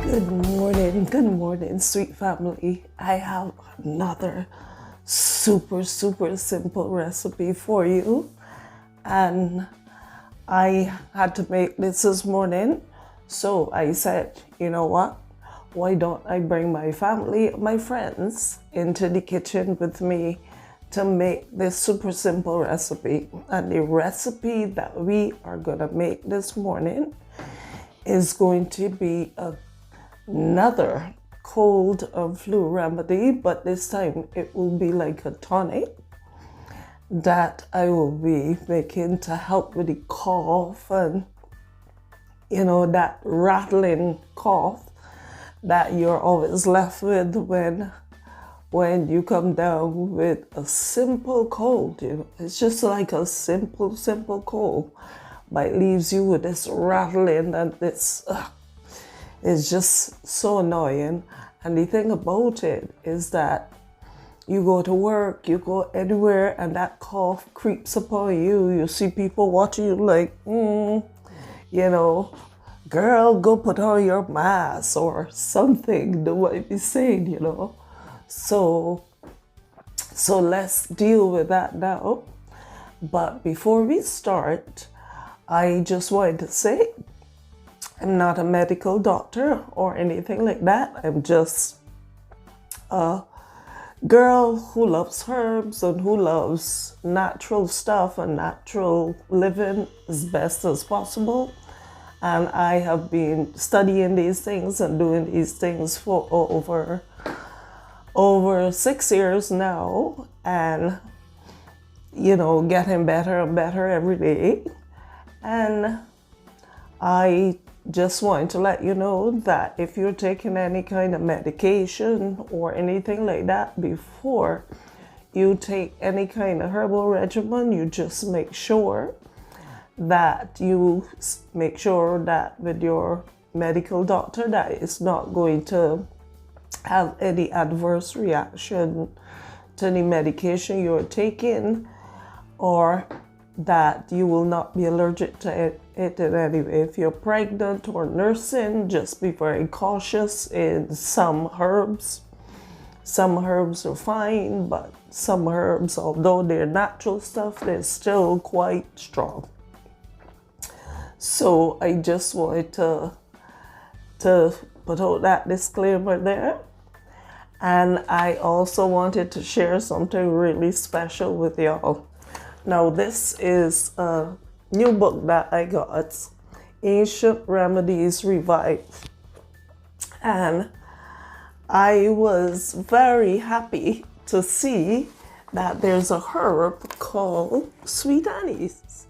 Good morning, sweet family. I have another super simple recipe for you. And I had to make this morning. So I said, you know what? Why don't I bring my family, my friends into the kitchen with me to make this super simple recipe. And the recipe that we are going to make this morning is going to be another cold and flu remedy, but this time it will be like a tonic that I will be making to help with the cough and that rattling cough that you're always left with when you come down with a simple cold. It's just like a simple cold, but it leaves you with this rattling and this it's just so annoying. And the thing about it is that you go to work, you go anywhere, and that cough creeps upon you. You see people watching you like, girl, go put on your mask or something, they might be saying, So let's deal with that now. But before we start, I just wanted to say, I'm not a medical doctor or anything like that. I'm just a girl who loves herbs and who loves natural stuff and natural living as best as possible. And I have been studying these things and doing these things for over 6 years now, and getting better and better every day. And I just want to let you know that if you're taking any kind of medication or anything like that, before you take any kind of herbal regimen, you just make sure that with your medical doctor that it's not going to have any adverse reaction to the medication you're taking, or that you will not be allergic to it in any way. If you're pregnant or nursing, just be very cautious in some herbs. Some herbs are fine, but some herbs, although they're natural stuff, they're still quite strong. So I just wanted to put out that disclaimer there. And I also wanted to share something really special with y'all. Now, this is a new book that I got, Ancient Remedies Revived. And I was very happy to see that there's a herb called sweet anise.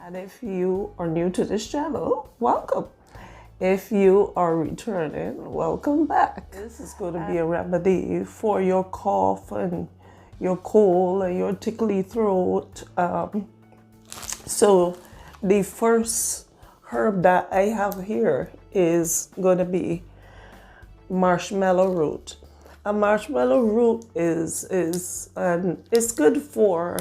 And if you are new to this channel, welcome. If you are returning, welcome back. This is going to be a remedy for your cough and your cold and your tickly throat. So the first herb that I have here is going to be marshmallow root. A marshmallow root is it's good for,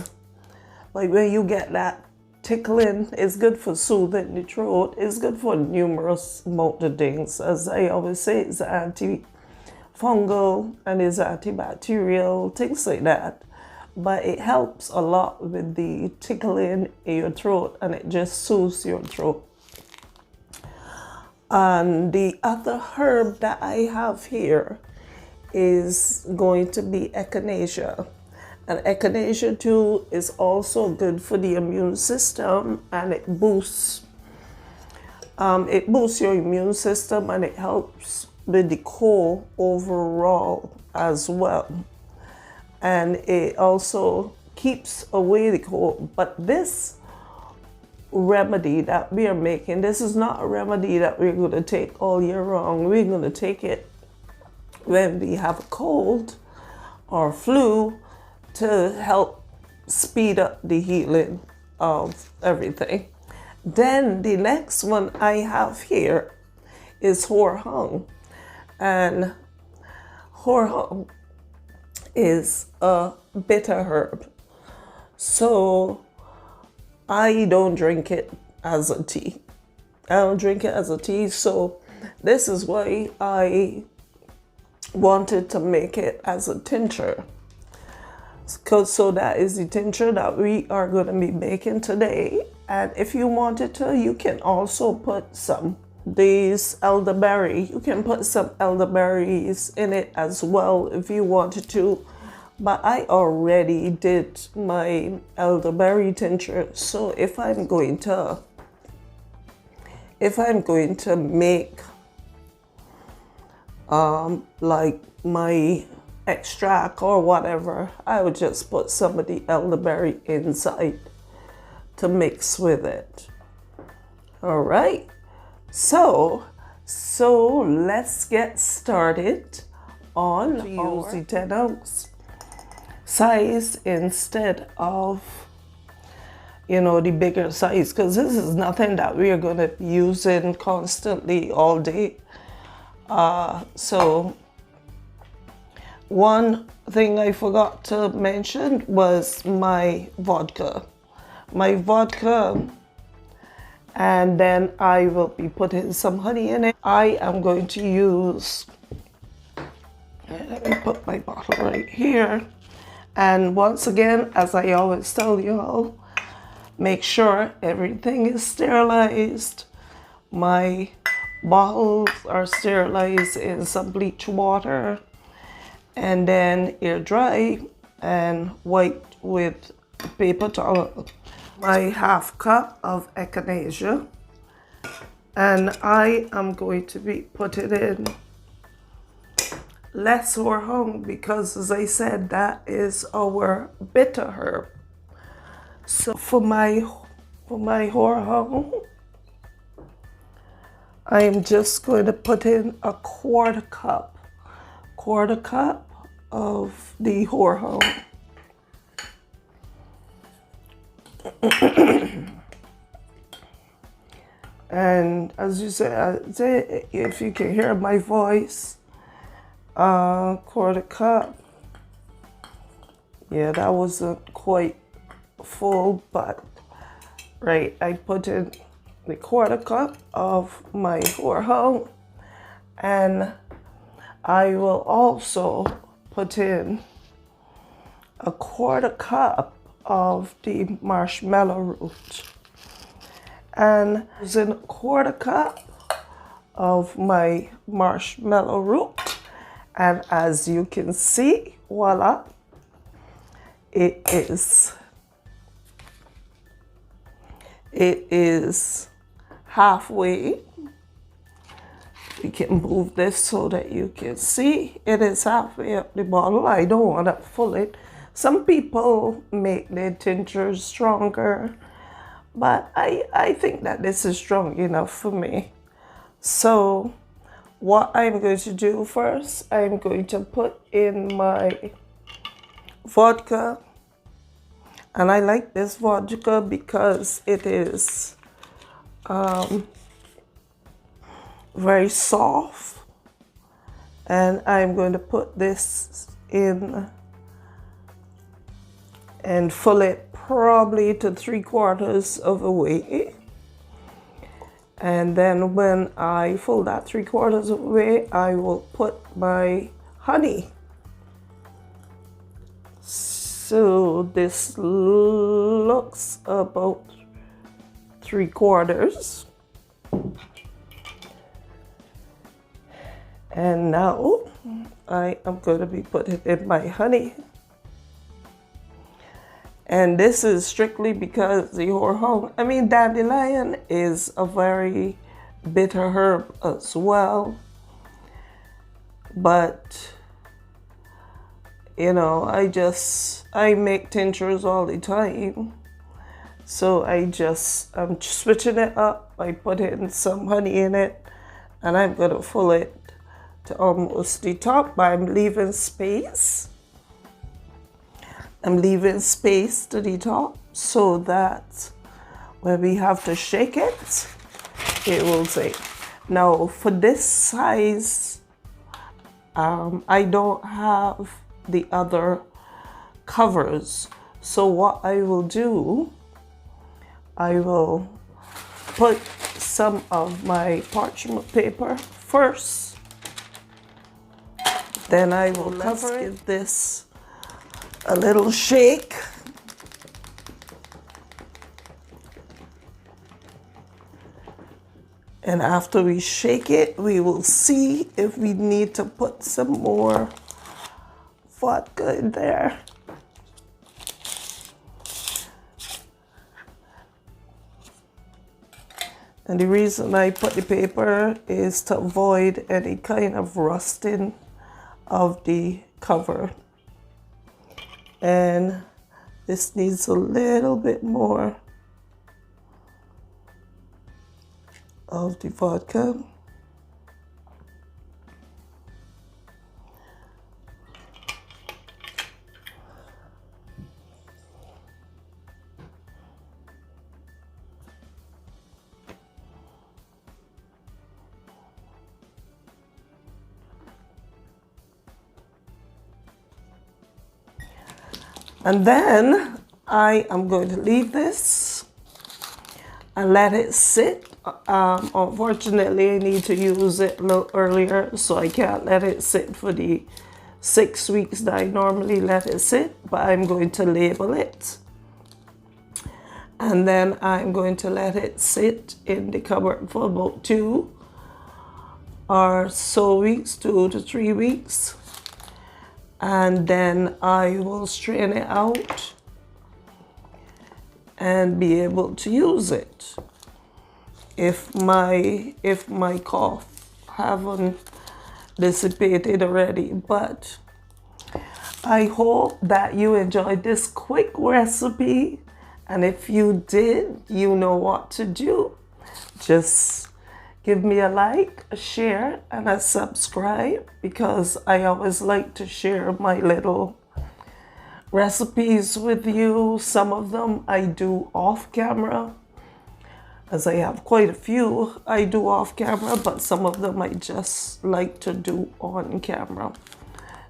like, when you get that tickling. It's good for soothing the throat. It's good for numerous amount of things. As I always say, it's antifungal and it's antibacterial, things like that. But it helps a lot with the tickling in your throat, and it just soothes your throat. And the other herb that I have here is going to be echinacea. And echinacea too is also good for the immune system, and it boosts your immune system, and it helps with the cold overall as well. And it also keeps away the cold. But this remedy that we are making, this is not a remedy that we're going to take all year round. We're going to take it when we have a cold or flu, to help speed up the healing of everything. Then the next one I have here is horehound. And horehound is a bitter herb. So I don't drink it as a tea. I don't drink it as a tea, so this is why I wanted to make it as a tincture. So that is the tincture that we are going to be making today. And if you wanted to, you can also put some these elderberry. You can put some elderberries in it as well if you wanted to. But I already did my elderberry tincture. So if I'm going to make like my extract or whatever, I would just put some of the elderberry inside to mix with it. All right, so let's get started on use the 10 ounce size instead of, you know, the bigger size, because this is nothing that we are going to be using constantly all day. So one thing I forgot to mention was my vodka. And then I will be putting some honey in it. I am going to use, let me put my bottle right here. And once again, as I always tell you all, make sure everything is sterilized. My bottles are sterilized in some bleach water and then air dry and wiped with paper towel. My half cup of echinacea, and I am going to be putting in less horehound because, as I said, that is our bitter herb. So for my horehound, I am just going to put in a quarter cup of the horehound. And as you say, if you can hear my voice, quarter cup. Yeah, that wasn't quite full, but right, I put in the quarter cup of my horehound, and I will also put in a quarter cup of the marshmallow root, and using a quarter cup of my marshmallow root, and as you can see, voila, it is halfway. We can move this so that you can see it is halfway up the bottle. I don't want to fill it. Some people make their tinctures stronger, but I think that this is strong enough for me. So what I'm going to do first, I'm going to put in my vodka. And I like this vodka because it is very soft. And I'm going to put this in and fill it probably to 3/4 of the way. And then when I fill that 3/4 of the way, I will put my honey. So this looks about 3/4. And now I am going to be putting in my honey. And this is strictly because the horehound, I mean, dandelion is a very bitter herb as well. But, you know, I make tinctures all the time. So I'm switching it up by putting some honey in it. And I'm going to fill it to almost the top, but I'm leaving space. I'm leaving space to the top so that when we have to shake it, it will take. Now for this size, I don't have the other covers. So what I will do, I will put some of my parchment paper first. Then I will cover it. Give this a little shake. And after we shake it, we will see if we need to put some more vodka in there. And the reason I put the paper is to avoid any kind of rusting of the cover. And this needs a little bit more of the vodka. And then I am going to leave this and let it sit. Unfortunately, I need to use it a little earlier, so I can't let it sit for the 6 weeks that I normally let it sit, but I'm going to label it. And then I'm going to let it sit in the cupboard for about 2 or so weeks, 2 to 3 weeks. And then I will strain it out and be able to use it if my cough haven't dissipated already. But I hope that you enjoyed this quick recipe, and if you did, you know what to do. Just give me a like, a share, and a subscribe, because I always like to share my little recipes with you. Some of them I do off camera, as I have quite a few I do off camera, but some of them I just like to do on camera.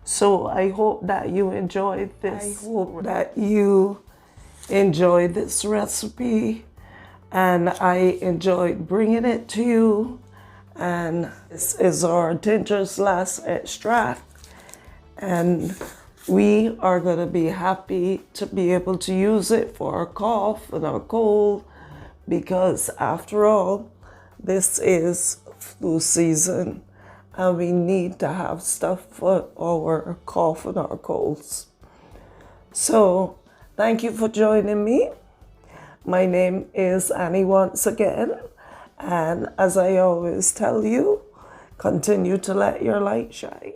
So I hope that you enjoyed this. I hope that you enjoyed this recipe, and I enjoyed bringing it to you. And this is our dangerous last extract, and we are going to be happy to be able to use it for our cough and our cold, because after all, this is flu season and we need to have stuff for our cough and our colds. So thank you for joining me. My name is Annie once again, and as I always tell you, continue to let your light shine.